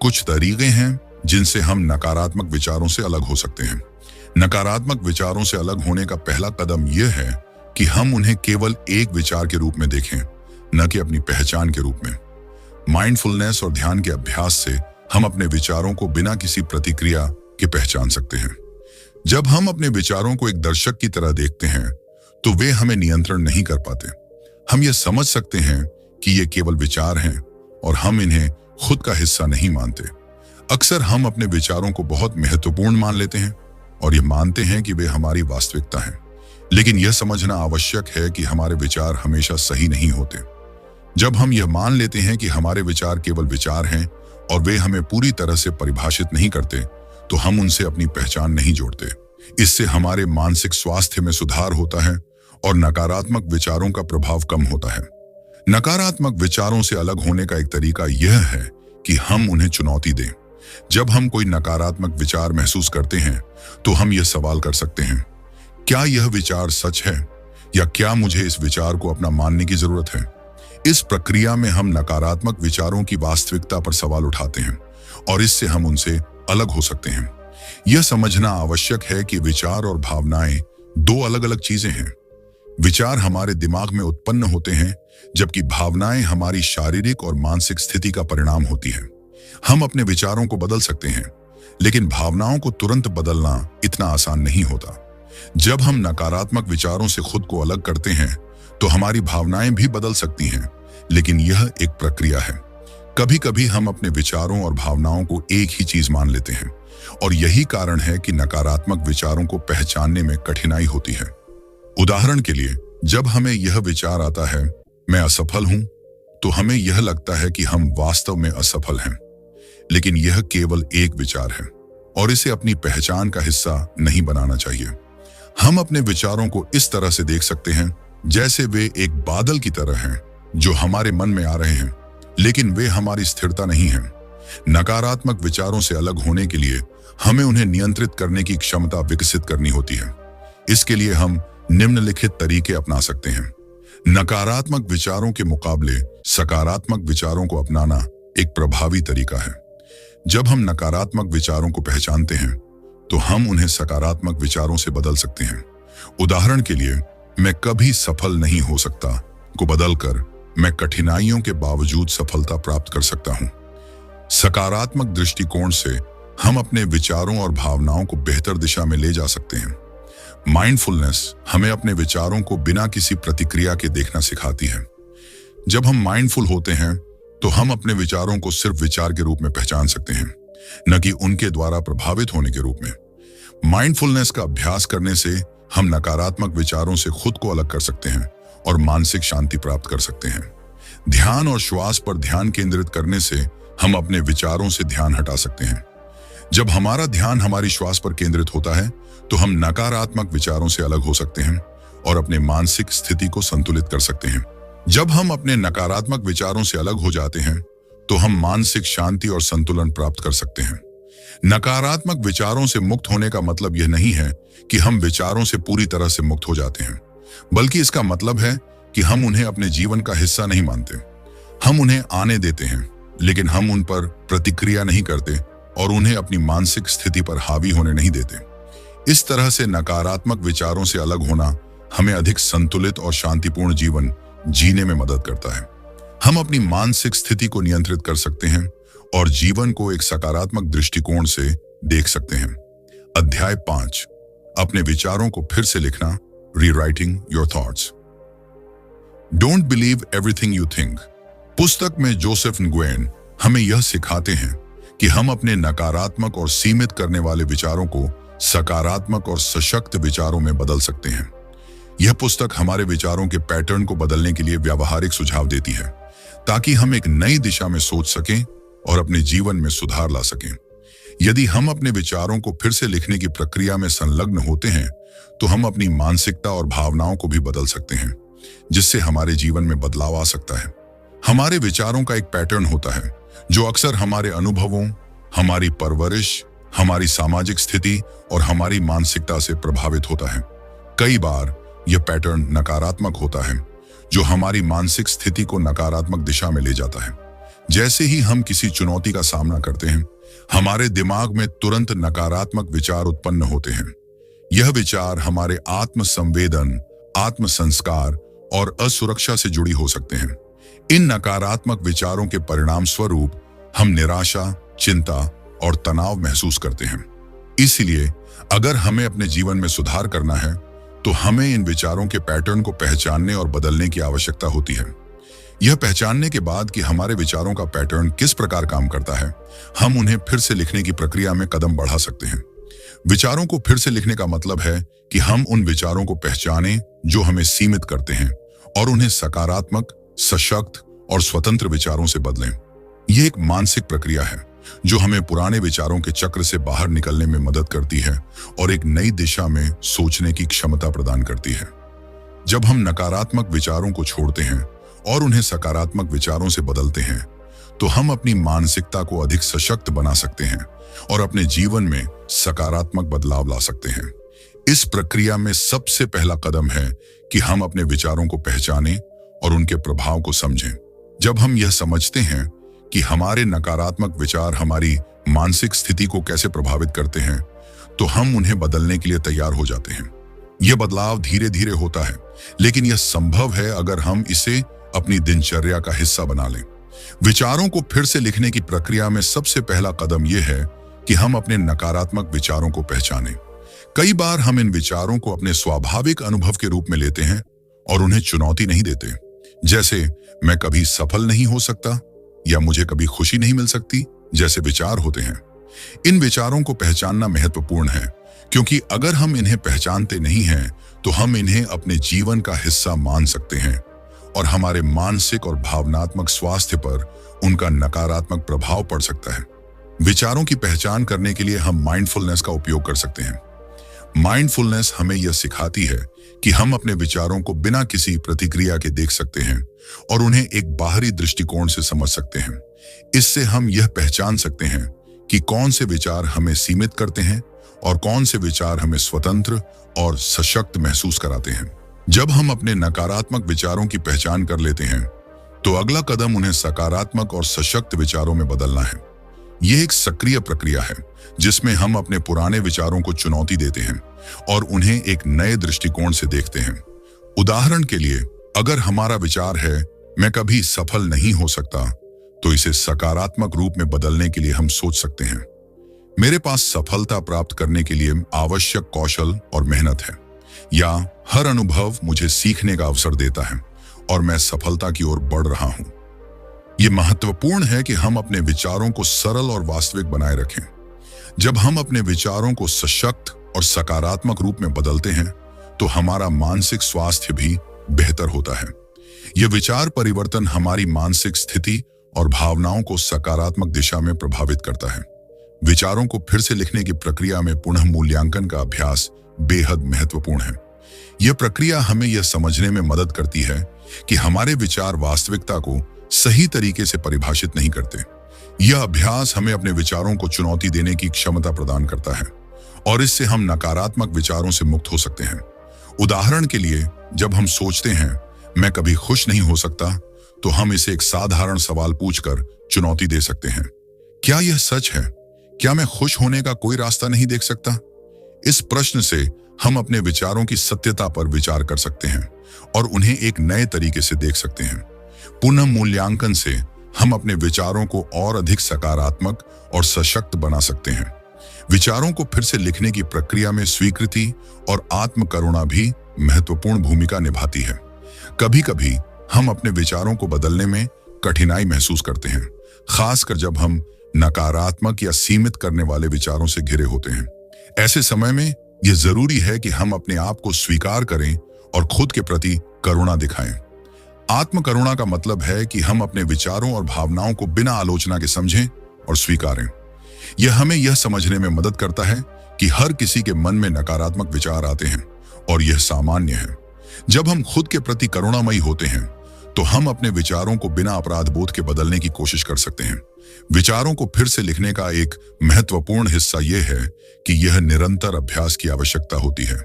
कुछ तरीके हैं जिनसे हम नकारात्मक विचारों से अलग हो सकते हैं। नकारात्मक विचारों से अलग होने का पहला कदम यह है कि हम उन्हें केवल एक विचार के रूप में देखें, न कि अपनी पहचान के रूप में। माइंडफुलनेस और ध्यान के अभ्यास से हम अपने विचारों को बिना किसी प्रतिक्रिया के पहचान सकते हैं। जब हम अपने विचारों को एक दर्शक की तरह देखते हैं तो वे हमें नियंत्रण नहीं कर पाते। हम ये समझ सकते हैं कि ये केवल विचार हैं और हम इन्हें खुद का हिस्सा नहीं मानते। अक्सर हम अपने विचारों को बहुत महत्वपूर्ण मान लेते हैं और ये मानते हैं कि वे हमारी वास्तविकता हैं। लेकिन यह समझना आवश्यक है कि हमारे विचार हमेशा सही नहीं होते। जब हम यह मान लेते हैं कि हमारे विचार केवल विचार हैं और वे हमें पूरी तरह से परिभाषित नहीं करते, तो हम उनसे अपनी पहचान नहीं जोड़ते। इससे हमारे मानसिक स्वास्थ्य में सुधार होता है और नकारात्मक विचारों का प्रभाव कम होता है। नकारात्मक विचारों से अलग होने का एक तरीका यह है कि हम उन्हें चुनौती दें। जब हम कोई नकारात्मक विचार महसूस करते हैं तो हम यह सवाल कर सकते हैं, क्या यह विचार सच है, या क्या मुझे इस विचार को अपना मानने की जरूरत है। इस प्रक्रिया में हम नकारात्मक विचारों की वास्तविकता पर सवाल उठाते हैं और इससे हम उनसे अलग हो सकते हैं। यह समझना आवश्यक है कि विचार और भावनाएं दो अलग अलग चीजें हैं। विचार हमारे दिमाग में उत्पन्न होते हैं, जबकि भावनाएं हमारी शारीरिक और मानसिक स्थिति का परिणाम होती है। हम अपने विचारों को बदल सकते हैं, लेकिन भावनाओं को तुरंत बदलना इतना आसान नहीं होता। जब हम नकारात्मक विचारों से खुद को अलग करते हैं तो हमारी भावनाएं भी बदल सकती हैं, लेकिन यह एक प्रक्रिया है। कभी कभी हम अपने विचारों और भावनाओं को एक ही चीज मान लेते हैं और यही कारण है कि नकारात्मक विचारों को पहचानने में कठिनाई होती है। उदाहरण के लिए, जब हमें यह विचार आता है, मैं असफल हूं, तो हमें यह लगता है कि हम वास्तव में असफल हैं। लेकिन यह केवल एक विचार है और इसे अपनी पहचान का हिस्सा नहीं बनाना चाहिए। हम अपने विचारों को इस तरह से देख सकते हैं जैसे वे एक बादल की तरह हैं जो हमारे मन में आ रहे हैं, लेकिन वे हमारी स्थिरता नहीं हैं। नकारात्मक विचारों से अलग होने के लिए हमें उन्हें नियंत्रित करने की क्षमता विकसित करनी होती है। इसके लिए हम निम्नलिखित तरीके अपना सकते हैं। नकारात्मक विचारों के मुकाबले सकारात्मक विचारों को अपनाना एक प्रभावी तरीका है। जब हम नकारात्मक विचारों को पहचानते हैं तो हम उन्हें सकारात्मक विचारों से बदल सकते हैं। उदाहरण के लिए, मैं कभी सफल नहीं हो सकता को बदलकर मैं कठिनाइयों के बावजूद सफलता प्राप्त कर सकता हूं। सकारात्मक दृष्टिकोण से हम अपने विचारों और भावनाओं को बेहतर दिशा में ले जा सकते हैं। माइंडफुलनेस हमें अपने विचारों को बिना किसी प्रतिक्रिया के देखना सिखाती है। जब हम माइंडफुल होते हैं तो हम अपने विचारों को सिर्फ विचार के रूप में पहचान सकते हैं, न कि उनके द्वारा प्रभावित होने के रूप में। माइंडफुलनेस का अभ्यास करने से हम नकारात्मक विचारों से खुद को अलग कर सकते हैं और मानसिक शांति प्राप्त कर सकते हैं। ध्यान और श्वास पर ध्यान केंद्रित करने से हम अपने विचारों से ध्यान हटा सकते हैं। जब हमारा ध्यान हमारी श्वास पर केंद्रित होता है तो हम नकारात्मक विचारों से अलग हो सकते हैं और अपने मानसिक स्थिति को संतुलित कर सकते हैं। जब हम अपने नकारात्मक विचारों से अलग हो जाते हैं तो हम मानसिक शांति और संतुलन प्राप्त कर सकते हैं। नकारात्मक विचारों से मुक्त होने का मतलब यह नहीं है कि हम विचारों से पूरी तरह से मुक्त हो जाते हैं, बल्कि इसका मतलब है कि हम उन्हें अपने जीवन का हिस्सा नहीं मानते। हम उन्हें आने देते हैं, लेकिन हम उन पर प्रतिक्रिया नहीं करते और उन्हें अपनी मानसिक स्थिति पर हावी होने नहीं देते। इस तरह से नकारात्मक विचारों से अलग होना हमें अधिक संतुलित और शांतिपूर्ण जीवन जीने में मदद करता है। हम अपनी मानसिक स्थिति को नियंत्रित कर सकते हैं और जीवन को एक सकारात्मक दृष्टिकोण से देख सकते हैं। अध्याय 5, अपने विचारों को फिर से लिखना, rewriting your thoughts. Don't believe everything you think. पुस्तक में जोसेफ न्गुयेन हमें यह सिखाते हैं कि हम अपने नकारात्मक और सीमित करने वाले विचारों को सकारात्मक और सशक्त विचारों में बदल सकते हैं। यह पुस्तक हमारे विचारों के पैटर्न को बदलने के लिए व्यावहारिक सुझाव देती है, ताकि हम एक नई दिशा में सोच सकें और अपने जीवन में सुधार ला सकें। यदि हम अपने विचारों को फिर से लिखने की प्रक्रिया में संलग्न होते हैं तो हम अपनी मानसिकता और भावनाओं को भी बदल सकते हैं, जिससे हमारे जीवन में बदलाव आ सकता है। हमारे विचारों का एक पैटर्न होता है जो अक्सर हमारे अनुभवों, हमारी परवरिश, हमारी सामाजिक स्थिति और हमारी मानसिकता से प्रभावित होता है। कई बार यह पैटर्न नकारात्मक होता है, जो हमारी मानसिक स्थिति को नकारात्मक दिशा में ले जाता है। जैसे ही हम किसी चुनौती का सामना करते हैं, हमारे दिमाग में तुरंत नकारात्मक विचार उत्पन्न होते हैं। यह विचार हमारे आत्म संवेदन, आत्म संस्कार और असुरक्षा से जुड़ी हो सकते हैं। इन नकारात्मक विचारों के परिणाम स्वरूप हम निराशा, चिंता और तनाव महसूस करते हैं। इसलिए अगर हमें अपने जीवन में सुधार करना है, तो हमें इन विचारों के पैटर्न को पहचानने और बदलने की आवश्यकता होती है। यह पहचानने के बाद कि हमारे विचारों का पैटर्न किस प्रकार काम करता है, हम उन्हें फिर से लिखने की प्रक्रिया में कदम बढ़ा सकते हैं। विचारों को फिर से लिखने का मतलब है कि हम उन विचारों को पहचानें जो हमें सीमित करते हैं और उन्हें सकारात्मक, सशक्त और स्वतंत्र विचारों से बदलें। यह एक मानसिक प्रक्रिया है जो हमें पुराने विचारों के चक्र से बाहर निकलने में मदद करती है और एक नई दिशा में सोचने की क्षमता प्रदान करती है। जब हम नकारात्मक विचारों को छोड़ते हैं और उन्हें सकारात्मक विचारों से बदलते हैं, तो हम अपनी मानसिकता को अधिक सशक्त बना सकते हैं और अपने जीवन में सकारात्मक बदलाव ला सकते हैं। इस प्रक्रिया में सबसे पहला कदम है कि हम अपने विचारों को पहचानें और उनके प्रभाव को समझें। जब हम यह समझते हैं कि हमारे नकारात्मक विचार हमारी मानसिक स्थिति को कैसे प्रभावित करते हैं, तो हम उन्हें बदलने के लिए तैयार हो जाते हैं। यह बदलाव धीरे धीरे होता है, लेकिन यह संभव है अगर हम इसे अपनी दिनचर्या का हिस्सा बना लें। विचारों को फिर से लिखने की प्रक्रिया में सबसे पहला कदम यह है कि हम अपने नकारात्मक विचारों को पहचानें। कई बार हम इन विचारों को अपने स्वाभाविक अनुभव के रूप में लेते हैं और उन्हें चुनौती नहीं देते। जैसे, मैं कभी सफल नहीं हो सकता या मुझे कभी खुशी नहीं मिल सकती जैसे विचार होते हैं। इन विचारों को पहचानना महत्वपूर्ण है, क्योंकि अगर हम इन्हें पहचानते नहीं हैं, तो हम इन्हें अपने जीवन का हिस्सा मान सकते हैं और हमारे मानसिक और भावनात्मक स्वास्थ्य पर उनका नकारात्मक प्रभाव पड़ सकता है। विचारों की पहचान करने के लिए हम माइंडफुलनेस का उपयोग कर सकते हैं। माइंडफुलनेस हमें यह सिखाती है कि हम अपने विचारों को बिना किसी प्रतिक्रिया के देख सकते हैं और उन्हें एक बाहरी दृष्टिकोण से समझ सकते हैं। इससे हम यह पहचान सकते हैं कि कौन से विचार हमें सीमित करते हैं और कौन से विचार हमें स्वतंत्र और सशक्त महसूस कराते हैं। जब हम अपने नकारात्मक विचारों की पहचान कर लेते हैं, तो अगला कदम उन्हें सकारात्मक और सशक्त विचारों में बदलना है। यह एक सक्रिय प्रक्रिया है जिसमें हम अपने पुराने विचारों को चुनौती देते हैं और उन्हें एक नए दृष्टिकोण से देखते हैं। उदाहरण के लिए, अगर हमारा विचार है, मैं कभी सफल नहीं हो सकता, तो इसे सकारात्मक रूप में बदलने के लिए हम सोच सकते हैं, मेरे पास सफलता प्राप्त करने के लिए आवश्यक कौशल और मेहनत है, या हर अनुभव मुझे सीखने का अवसर देता है और मैं सफलता की ओर बढ़ रहा हूं। यह महत्वपूर्ण है कि हम अपने विचारों को सरल और वास्तविक बनाए रखें। जब हम अपने विचारों को सशक्त और सकारात्मक रूप में बदलते हैं, तो हमारा मानसिक स्वास्थ्य भी बेहतर होता है। यह विचार परिवर्तन हमारी मानसिक स्थिति और भावनाओं को सकारात्मक दिशा में प्रभावित करता है। विचारों को फिर से लिखने की प्रक्रिया में पुनः मूल्यांकन का अभ्यास बेहद महत्वपूर्ण है। यह प्रक्रिया हमें यह समझने में मदद करती है कि हमारे विचार वास्तविकता को सही तरीके से परिभाषित नहीं करते। यह अभ्यास हमें अपने विचारों को चुनौती देने की क्षमता प्रदान करता है और इससे हम नकारात्मक विचारों से मुक्त हो सकते हैं। उदाहरण के लिए, जब हम सोचते हैं, मैं कभी खुश नहीं हो सकता, तो हम इसे एक साधारण सवाल पूछकर चुनौती दे सकते हैं। क्या यह सच है? क्या मैं खुश होने का कोई रास्ता नहीं देख सकता? इस प्रश्न से हम अपने विचारों की सत्यता पर विचार कर सकते हैं और उन्हें एक नए तरीके से देख सकते हैं। पुनः मूल्यांकन से हम अपने विचारों को और अधिक सकारात्मक और सशक्त बना सकते हैं। विचारों को फिर से लिखने की प्रक्रिया में स्वीकृति और आत्मकरुणा भी महत्वपूर्ण भूमिका निभाती है। कभी कभी हम अपने विचारों को बदलने में कठिनाई महसूस करते हैं, खासकर जब हम नकारात्मक या सीमित करने वाले विचारों से घिरे होते हैं। ऐसे समय में यह जरूरी है कि हम अपने आप को स्वीकार करें और खुद के प्रति करुणा दिखाएं। आत्मकरुणा का मतलब है कि हम अपने विचारों और भावनाओं को बिना आलोचना के समझें और स्वीकारें। यह हमें यह समझने में मदद करता है कि हर किसी के मन में नकारात्मक विचार आते हैं और यह सामान्य है। जब हम खुद के प्रति करुणामयी होते हैं, तो हम अपने विचारों को बिना अपराध बोध के बदलने की कोशिश कर सकते हैं। विचारों को फिर से लिखने का एक महत्वपूर्ण हिस्सा यह है कि यह निरंतर अभ्यास की आवश्यकता होती है।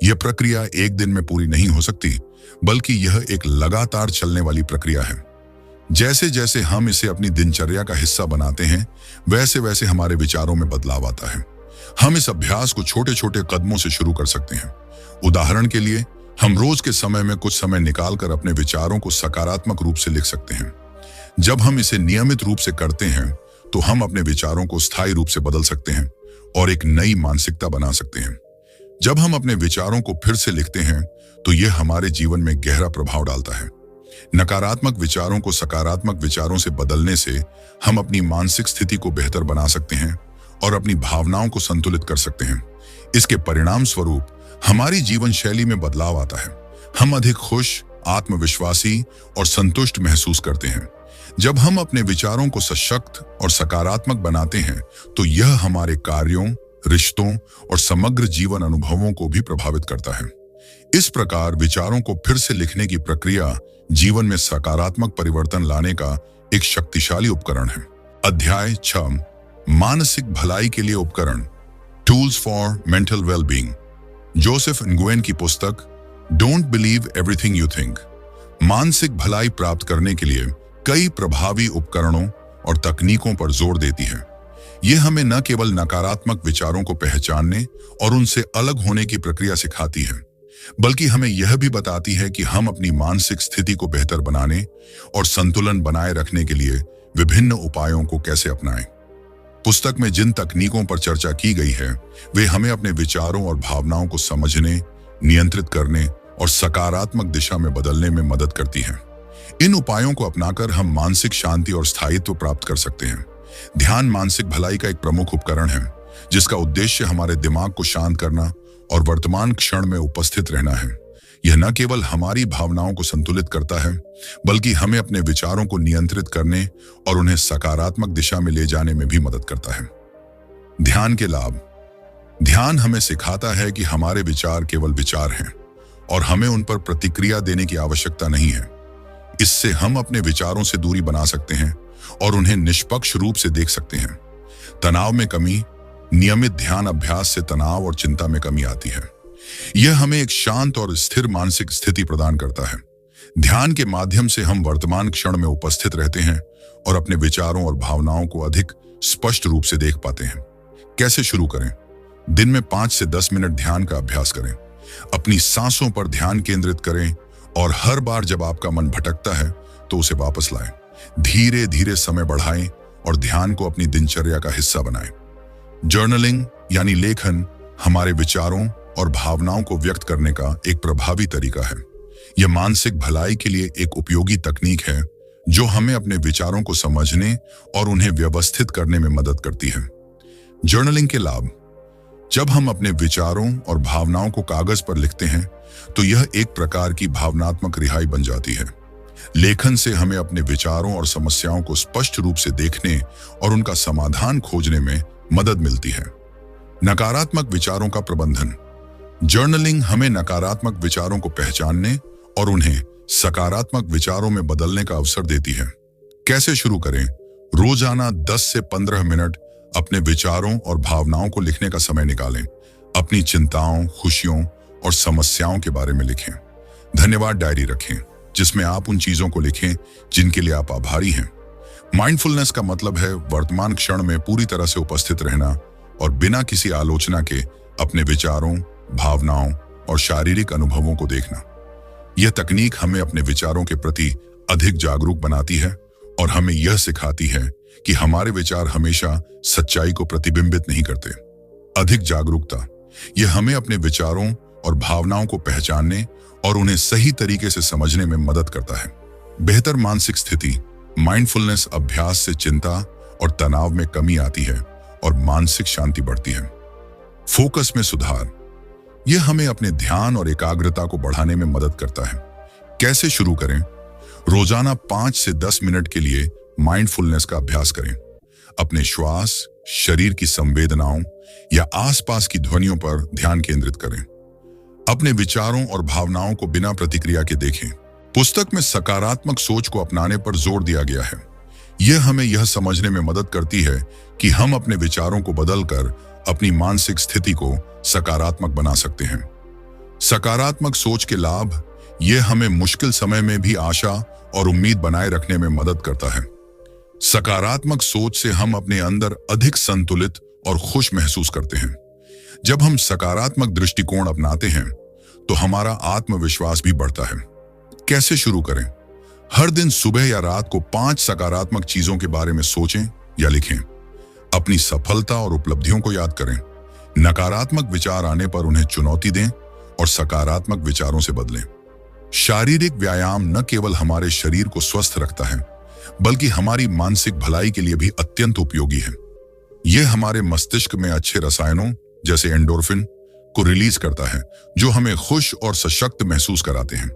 यह प्रक्रिया एक दिन में पूरी नहीं हो सकती, बल्कि यह एक लगातार चलने वाली प्रक्रिया है। जैसे जैसे हम इसे अपनी दिनचर्या का हिस्सा बनाते हैं, वैसे वैसे हमारे विचारों में बदलाव आता है। हम इस अभ्यास को छोटे छोटे कदमों से शुरू कर सकते हैं। उदाहरण के लिए, हम रोज के समय में कुछ समय निकालकर अपने विचारों को सकारात्मक रूप से लिख सकते हैं। जब हम इसे नियमित रूप से करते हैं, तो हम अपने विचारों को स्थायी रूप से बदल सकते हैं और एक नई मानसिकता बना सकते हैं। जब हम अपने विचारों को फिर से लिखते हैं, तो यह हमारे जीवन में गहरा प्रभाव डालता है। नकारात्मक विचारों को सकारात्मक विचारों से बदलने से हम अपनी मानसिक स्थिति को बेहतर बना सकते हैं और अपनी भावनाओं को संतुलित कर सकते हैं। इसके परिणाम स्वरूप हमारी जीवन शैली में बदलाव आता है। हम अधिक खुश, आत्मविश्वासी और संतुष्ट महसूस करते हैं। जब हम अपने विचारों को सशक्त और सकारात्मक बनाते हैं, तो यह हमारे कार्यों, रिश्तों और समग्र जीवन अनुभवों को भी प्रभावित करता है। इस प्रकार विचारों को फिर से लिखने की प्रक्रिया जीवन में सकारात्मक परिवर्तन लाने का एक शक्तिशाली उपकरण है। अध्याय 6, मानसिक भलाई के लिए उपकरण, tools for mental wellbeing. Joseph nguyen की पुस्तक don't believe everything you think, मानसिक भलाई प्राप्त करने के लिए कई प्रभावी उपकरणों और तकनीकों पर जोर देती है। यह हमें न केवल नकारात्मक विचारों को पहचानने और उनसे अलग होने की प्रक्रिया सिखाती है, बल्कि हमें यह भी बताती है कि हम अपनी मानसिक स्थिति को बेहतर बनाने और संतुलन बनाए रखने के लिए विभिन्न उपायों को कैसे अपनाएं। पुस्तक में जिन तकनीकों पर चर्चा की गई है, वे हमें अपने विचारों और भावनाओं को समझने, नियंत्रित करने और सकारात्मक दिशा में बदलने में मदद करती हैं। इन उपायों को अपनाकर हम मानसिक शांति और स्थायित्व प्राप्त कर सकते हैं। ध्यान मानसिक भलाई का एक प्रमुख उपकरण है, जिसका उद्देश्य हमारे दिमाग को शांत करना और वर्तमान क्षण में उपस्थित रहना है। यह न केवल हमारी भावनाओं को संतुलित करता है, बल्कि हमें अपने विचारों को नियंत्रित करने और उन्हें सकारात्मक दिशा में ले जाने में भी मदद करता है। ध्यान के लाभ। ध्यान हमें सिखाता है कि हमारे विचार केवल विचार हैं और हमें उन पर प्रतिक्रिया देने की आवश्यकता नहीं है। इससे हम अपने विचारों से दूरी बना सकते हैं और उन्हें निष्पक्ष रूप से देख सकते हैं। तनाव में कमी। नियमित ध्यान अभ्यास से तनाव और चिंता में कमी आती है। यह हमें एक शांत और स्थिर मानसिक स्थिति प्रदान करता है। ध्यान के माध्यम से हम वर्तमान क्षण में उपस्थित रहते हैं और अपने विचारों और भावनाओं को अधिक स्पष्ट रूप से देख पाते हैं। कैसे शुरू करें? दिन में 5 से 10 मिनट ध्यान का अभ्यास करें। अपनी सांसों पर ध्यान केंद्रित करें और हर बार जब आपका मन भटकता है, तो उसे वापस लाएं। धीरे धीरे समय बढ़ाएं और ध्यान को अपनी दिनचर्या का हिस्सा बनाएं। जर्नलिंग यानी लेखन हमारे विचारों और भावनाओं को व्यक्त करने का एक प्रभावी तरीका है। यह मानसिक भलाई के लिए एक उपयोगी तकनीक है, जो हमें अपने विचारों को समझने और उन्हें व्यवस्थित करने में मदद करती है। जर्नलिंग के लाभ। जब हम अपने विचारों और भावनाओं को कागज पर लिखते हैं, तो यह एक प्रकार की भावनात्मक रिहाई बन जाती है। लेखन से हमें अपने विचारों और समस्याओं को स्पष्ट रूप से देखने और उनका समाधान खोजने में मदद मिलती है। नकारात्मक विचारों का प्रबंधन। जर्नलिंग हमें नकारात्मक विचारों को पहचानने और उन्हें सकारात्मक विचारों में बदलने का अवसर देती है। कैसे शुरू करें? रोजाना 10 से 15 मिनट अपने विचारों और भावनाओं को लिखने का समय निकालें। अपनी चिंताओं, खुशियों और समस्याओं के बारे में लिखें। धन्यवाद डायरी रखें, जिसमें आप उन चीजों को लिखें जिनके लिए आप आभारी हैं। माइंडफुलनेस का मतलब है वर्तमान क्षण में पूरी तरह से उपस्थित रहना और बिना किसी आलोचना के अपने विचारों, भावनाओं और शारीरिक अनुभवों को देखना। यह तकनीक हमें अपने विचारों के प्रति अधिक जागरूक बनाती है और हमें यह सिखाती है कि हमारे विचार हमेशा सच्चाई को प्रतिबिंबित नहीं करते। अधिक जागरूकता। यह हमें अपने विचारों और भावनाओं को पहचानने और उन्हें सही तरीके से समझने में मदद करता है। बेहतर मानसिक स्थिति। माइंडफुलनेस अभ्यास से चिंता और तनाव में कमी आती है और मानसिक शांति बढ़ती है। फोकस में सुधार। यह हमें अपने ध्यान और एकाग्रता को बढ़ाने में मदद करता है। कैसे शुरू करें? रोजाना 5 से 10 मिनट के लिए माइंडफुलनेस का अभ्यास करें। अपने श्वास, शरीर की संवेदनाओं या आसपास की ध्वनियों पर ध्यान केंद्रित करें। अपने विचारों और भावनाओं को बिना प्रतिक्रिया के देखें। पुस्तक में सकारात्मक सोच को अपनाने पर जोर दिया गया है। यह हमें यह समझने में मदद करती है कि हम अपने विचारों को बदलकर अपनी मानसिक स्थिति को सकारात्मक बना सकते हैं। सकारात्मक सोच के लाभ, यह हमें मुश्किल समय में भी आशा और उम्मीद बनाए रखने में मदद करता है। सकारात्मक सोच से हम अपने अंदर अधिक संतुलित और खुश महसूस करते हैं। जब हम सकारात्मक दृष्टिकोण अपनाते हैं तो हमारा आत्मविश्वास भी बढ़ता है। कैसे शुरू करें? हर दिन सुबह या रात को 5 सकारात्मक चीजों के बारे में सोचें या लिखें। अपनी सफलता और उपलब्धियों को याद करें। नकारात्मक विचार आने पर उन्हें चुनौती दें और सकारात्मक विचारों से बदलें। शारीरिक व्यायाम न केवल हमारे शरीर को स्वस्थ रखता है, बल्कि हमारी मानसिक भलाई के लिए भी अत्यंत उपयोगी है। यह हमारे मस्तिष्क में अच्छे रसायनों जैसे एंडोर्फिन को रिलीज करता है, जो हमें खुश और सशक्त महसूस कराते हैं।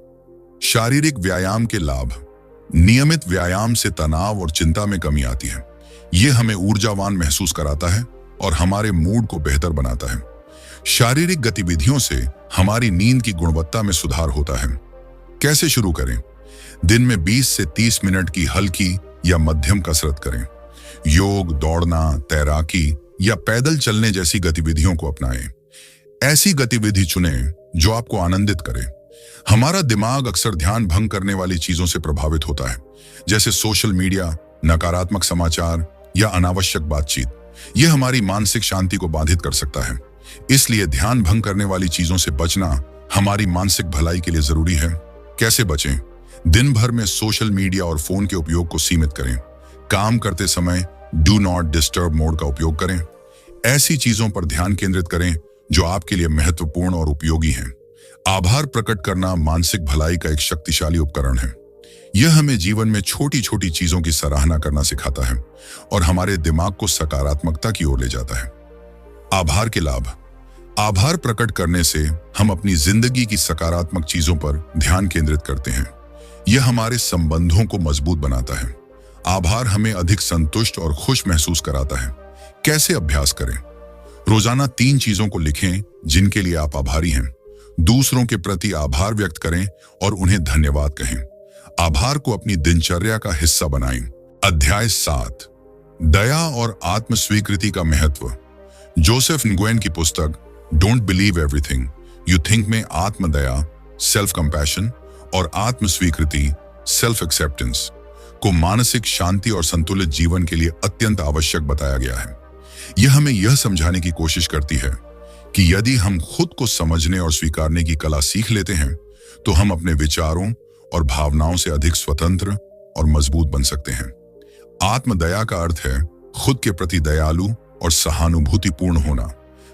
शारीरिक व्यायाम के लाभ। नियमित व्यायाम से तनाव और चिंता में कमी आती है। यह हमें ऊर्जावान महसूस कराता है और हमारे मूड को बेहतर बनाता है। शारीरिक गतिविधियों से हमारी नींद की गुणवत्ता में सुधार होता है। कैसे शुरू करें? दिन में 20 से 30 मिनट की हल्की या मध्यम कसरत करें। योग, दौड़ना, तैराकी या पैदल चलने जैसी गतिविधियों को अपनाएं। ऐसी गतिविधि चुनें जो आपको आनंदित करे। हमारा दिमाग अक्सर ध्यान भंग करने वाली चीजों से प्रभावित होता है, जैसे सोशल मीडिया, नकारात्मक समाचार या अनावश्यक बातचीत। यह हमारी मानसिक शांति को बाधित कर सकता है। इसलिए ध्यान भंग करने वाली चीजों से बचना हमारी मानसिक भलाई के लिए जरूरी है। कैसे बचें? दिन भर में सोशल मीडिया और फोन के उपयोग को सीमित करें। काम करते समय डू नॉट डिस्टर्ब मोड का उपयोग करें। ऐसी चीजों पर ध्यान केंद्रित करें जो आपके लिए महत्वपूर्ण और उपयोगी हैं। आभार प्रकट करना मानसिक भलाई का एक शक्तिशाली उपकरण है। यह हमें जीवन में छोटी छोटी चीजों की सराहना करना सिखाता है और हमारे दिमाग को सकारात्मकता की ओर ले जाता है। आभार के लाभ। आभार प्रकट करने से हम अपनी जिंदगी की सकारात्मक चीजों पर ध्यान केंद्रित करते हैं। यह हमारे संबंधों को मजबूत बनाता है। आभार हमें अधिक संतुष्ट और खुश महसूस कराता है। कैसे अभ्यास करें? रोजाना 3 चीजों को लिखें जिनके लिए आप आभारी हैं। दूसरों के प्रति आभार व्यक्त करें और उन्हें धन्यवाद कहें। आभार को अपनी दिनचर्या का हिस्सा बनाएं। अध्याय 7, दया और आत्म स्वीकृति का महत्व। जोसेफ न्गुएन की पुस्तक don't believe everything you think में आत्मदया, सेल्फ कंपैशन और आत्म स्वीकृति, सेल्फ एक्सेप्टेंस को मानसिक शांति और संतुलित जीवन के लिए अत्यंत आवश्यक बताया गया है। यह हमें यह समझाने की कोशिश करती है कि यदि हम खुद को समझने और स्वीकारने की कला सीख लेते हैं तो हम अपने विचारों और भावनाओं से अधिक स्वतंत्र और मजबूत बन सकते हैं। आत्मदया का अर्थ है खुद के प्रति दयालु और सहानुभूतिपूर्ण होना,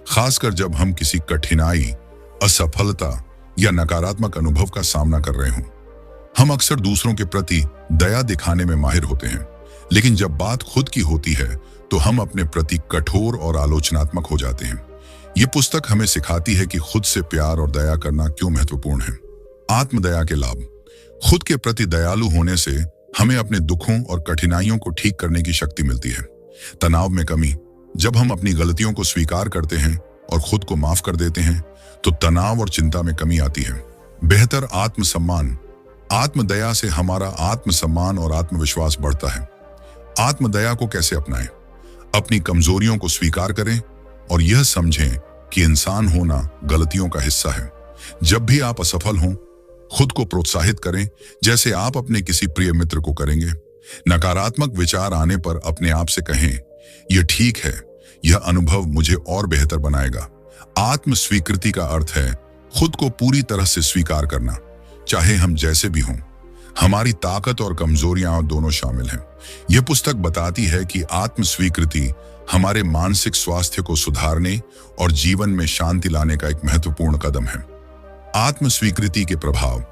खासकर जब हम किसी कठिनाई, असफलता या नकारात्मक अनुभव का सामना कर रहे हों। हम अक्सर दूसरों के प्रति दया दिखाने में माहिर होते हैं, लेकिन जब बात खुद की होती है तो हम अपने प्रति कठोर और आलोचनात्मक हो जाते हैं। ये पुस्तक हमें सिखाती है कि खुद से प्यार और दया करना क्यों महत्वपूर्ण है। आत्मदया के लाभ। खुद के प्रति दयालु होने से हमें अपने दुखों और कठिनाइयों को ठीक करने की शक्ति मिलती है। तनाव में कमी। जब हम अपनी गलतियों को स्वीकार करते हैं और खुद को माफ कर देते हैं तो तनाव और चिंता में कमी आती है। बेहतर आत्मसम्मान। आत्मदया से हमारा आत्मसम्मान और आत्मविश्वास बढ़ता है। आत्मदया को कैसे अपनाएं? अपनी कमजोरियों को स्वीकार करें और यह समझें कि इंसान होना गलतियों का हिस्सा है। जब भी आप असफल हों, खुद को प्रोत्साहित करें जैसे आप अपने किसी प्रिय मित्र को करेंगे। नकारात्मक विचार आने पर अपने आप से कहें, यह ठीक है, यह अनुभव मुझे और बेहतर बनाएगा। आत्म स्वीकृति का अर्थ है खुद को पूरी तरह से स्वीकार करना, चाहे हम जैसे भी हों। हमारी ताकत और कमजोरियां दोनों शामिल हैं। यह पुस्तक बताती है कि आत्म स्वीकृति हमारे मानसिक स्वास्थ्य को सुधारने और जीवन में शांति लाने का एक महत्वपूर्ण कदम है। आत्म स्वीकृति के प्रभाव।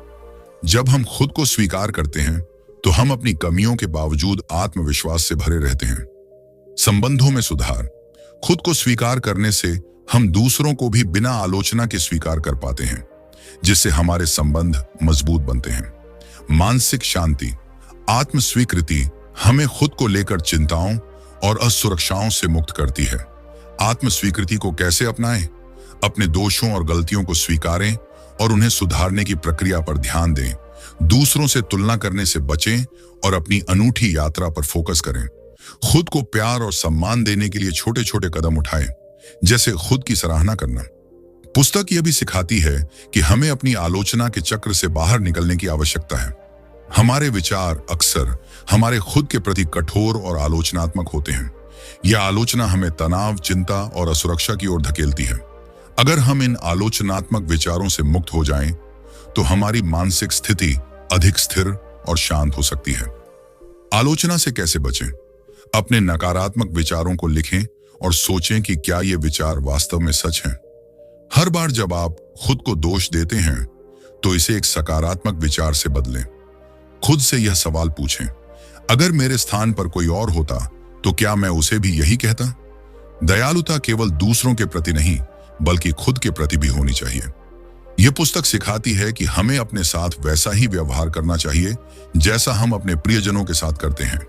जब हम खुद को स्वीकार करते हैं तो हम अपनी कमियों के बावजूद आत्मविश्वास से भरे रहते हैं। संबंधों में सुधार। खुद को स्वीकार करने से हम दूसरों को भी बिना आलोचना के स्वीकार कर पाते हैं, जिससे हमारे संबंध मजबूत बनते हैं। मानसिक शांति। आत्म स्वीकृति हमें खुद को लेकर चिंताओं और असुरक्षाओं से मुक्त करती है। आत्म स्वीकृति को कैसे अपनाएं? अपने दोषों और गलतियों को स्वीकारें और उन्हें सुधारने की प्रक्रिया पर ध्यान दें। दूसरों से तुलना करने से बचें और अपनी अनूठी यात्रा पर फोकस करें। खुद को प्यार और सम्मान देने के लिए छोटे छोटे कदम उठाएं, जैसे खुद की सराहना करना, पुस्तक यह भी सिखाती है कि हमें अपनी आलोचना के चक्र से बाहर निकलने की आवश्यकता है। हमारे विचार अक्सर हमारे खुद के प्रति कठोर और आलोचनात्मक होते हैं। यह आलोचना हमें तनाव, चिंता और असुरक्षा की ओर धकेलती है। अगर हम इन आलोचनात्मक विचारों से मुक्त हो जाएं, तो हमारी मानसिक स्थिति अधिक स्थिर और शांत हो सकती है। आलोचना से कैसे बचें? अपने नकारात्मक विचारों को लिखें और सोचें कि क्या ये विचार वास्तव में सच हैं। हर बार जब आप खुद को दोष देते हैं, तो इसे एक सकारात्मक विचार से बदलें। खुद से यह सवाल पूछें, अगर मेरे स्थान पर कोई और होता तो क्या मैं उसे भी यही कहता? दयालुता केवल दूसरों के प्रति नहीं, बल्कि खुद के प्रति भी होनी चाहिए। यह पुस्तक सिखाती है कि हमें अपने साथ वैसा ही व्यवहार करना चाहिए जैसा हम अपने प्रियजनों के साथ करते हैं।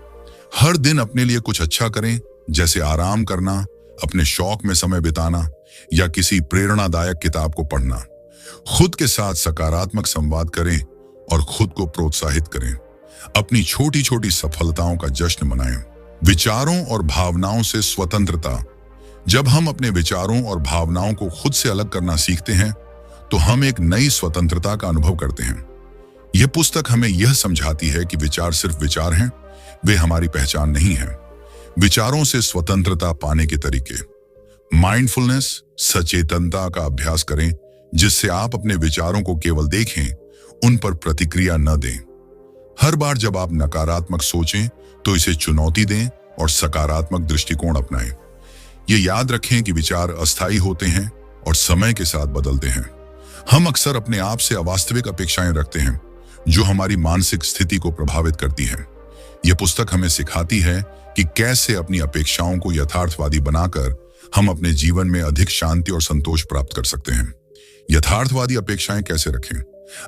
हर दिन अपने लिए कुछ अच्छा करें, जैसे आराम करना, अपने शौक में समय बिताना या किसी प्रेरणादायक किताब को पढ़ना। खुद के साथ सकारात्मक संवाद करें और खुद को प्रोत्साहित करें। अपनी छोटी छोटी सफलताओं का जश्न मनाएं। विचारों और भावनाओं से स्वतंत्रता। जब हम अपने विचारों और भावनाओं को खुद से अलग करना सीखते हैं, तो हम एक नई स्वतंत्रता का अनुभव करते हैं। यह पुस्तक हमें यह समझाती है कि विचार सिर्फ विचार हैं, वे हमारी पहचान नहीं हैं। विचारों से स्वतंत्रता पाने के तरीके। माइंडफुलनेस, सचेतनता का अभ्यास करें, जिससे आप अपने विचारों को केवल देखें, उन पर प्रतिक्रिया न दें। हर बार जब आप नकारात्मक सोचें, तो इसे चुनौती दें और सकारात्मक दृष्टिकोण अपनाएं। ये याद रखें कि विचार अस्थायी होते हैं और समय के साथ बदलते हैं। हम अक्सर अपने आप से अवास्तविक अपेक्षाएं रखते हैं, जो हमारी मानसिक स्थिति को प्रभावित करती हैं। यह पुस्तक हमें सिखाती है कि कैसे अपनी अपेक्षाओं को यथार्थवादी बनाकर हम अपने जीवन में अधिक शांति और संतोष प्राप्त कर सकते हैं। यथार्थवादी अपेक्षाएं कैसे रखें?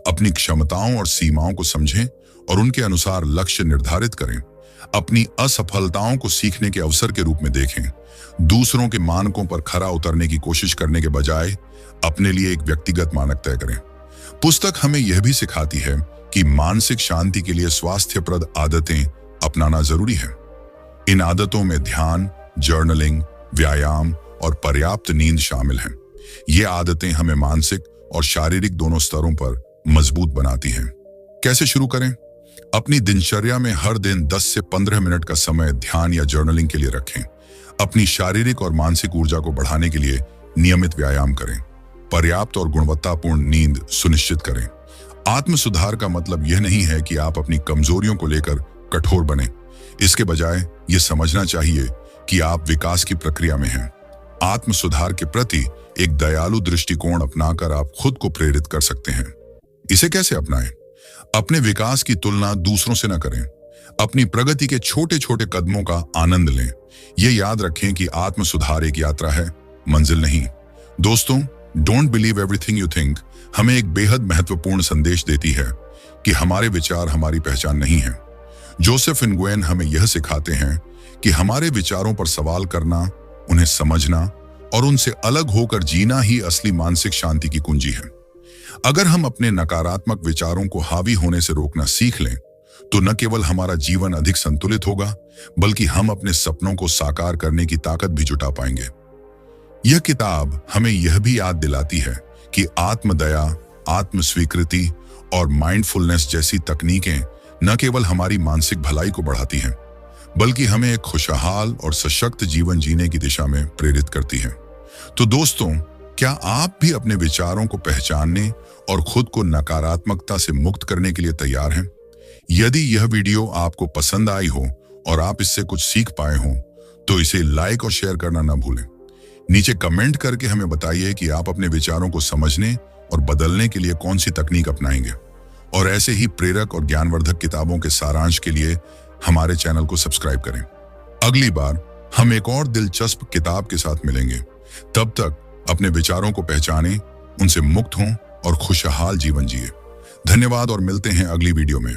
अपनी क्षमताओं और सीमाओं को समझें और उनके अनुसार लक्ष्य निर्धारित करें। अपनी असफलताओं को सीखने के अवसर के रूप में देखें। दूसरों के मानकों पर खरा उतरने की कोशिश करने के बजाय अपने लिए एक व्यक्तिगत मानक तय करें। पुस्तक हमें यह भी सिखाती है कि मानसिक शांति के लिए स्वास्थ्यप्रद आदतें अपनाना जरूरी है। इन आदतों में ध्यान, जर्नलिंग, व्यायाम और पर्याप्त नींद शामिल हैं। ये आदतें हमें मानसिक और शारीरिक दोनों स्तरों पर मजबूत बनाती हैं। कैसे शुरू करें? अपनी दिनचर्या में हर दिन 10 से 15 मिनट का समय ध्यान या जर्नलिंग के लिए रखें। अपनी शारीरिक और मानसिक ऊर्जा को बढ़ाने के लिए नियमित व्यायाम करें। पर्याप्त और गुणवत्तापूर्ण नींद सुनिश्चित करें। आत्म सुधार का मतलब यह नहीं है कि आप अपनी कमजोरियों को लेकर कठोर बने। इसके बजाय यह समझना चाहिए कि आप विकास की प्रक्रिया में हैं। आत्म सुधार के प्रति एक दयालु दृष्टिकोण अपनाकर आप खुद को प्रेरित कर सकते हैं। इसे कैसे अपनाएं? अपने विकास की तुलना दूसरों से न करें। अपनी प्रगति के छोटे छोटे कदमों का आनंद लें। यह याद रखें कि आत्म सुधार एक यात्रा है, मंजिल नहीं। दोस्तों, don't believe everything you think हमें एक बेहद महत्वपूर्ण संदेश देती है कि हमारे विचार हमारी पहचान नहीं है। जोसेफ इनग्वेन हमें यह सिखाते हैं कि हमारे विचारों पर सवाल करना, उन्हें समझना और उनसे अलग होकर जीना ही असली मानसिक शांति की कुंजी है। अगर हम अपने नकारात्मक विचारों को हावी होने से रोकना सीख लें, तो न केवल हमारा जीवन अधिक संतुलित होगा, बल्कि हम अपने सपनों को साकार करने की ताकत भी जुटा पाएंगे। यह किताब हमें यह भी याद दिलाती है कि आत्मदया, आत्म स्वीकृति और माइंडफुलनेस जैसी तकनीकें न केवल हमारी मानसिक भलाई को बढ़ाती हैं, बल्कि हमें एक खुशहाल और सशक्त जीवन जीने की दिशा में प्रेरित करती हैं। तो दोस्तों, क्या आप भी अपने विचारों को पहचानने और खुद को नकारात्मकता से मुक्त करने के लिए तैयार हैं? यदि यह वीडियो आपको पसंद आई हो और आप इससे कुछ सीख पाए हो, तो इसे लाइक और शेयर करना न भूलें। नीचे कमेंट करके हमें बताइए कि आप अपने विचारों को समझने और बदलने के लिए कौन सी तकनीक अपनाएंगे। और ऐसे ही प्रेरक और ज्ञानवर्धक किताबों के सारांश के लिए हमारे चैनल को सब्सक्राइब करें। अगली बार हम एक और दिलचस्प किताब के साथ मिलेंगे। तब तक अपने विचारों को पहचानें, उनसे मुक्त हों और खुशहाल जीवन जिए। धन्यवाद और मिलते हैं अगली वीडियो में।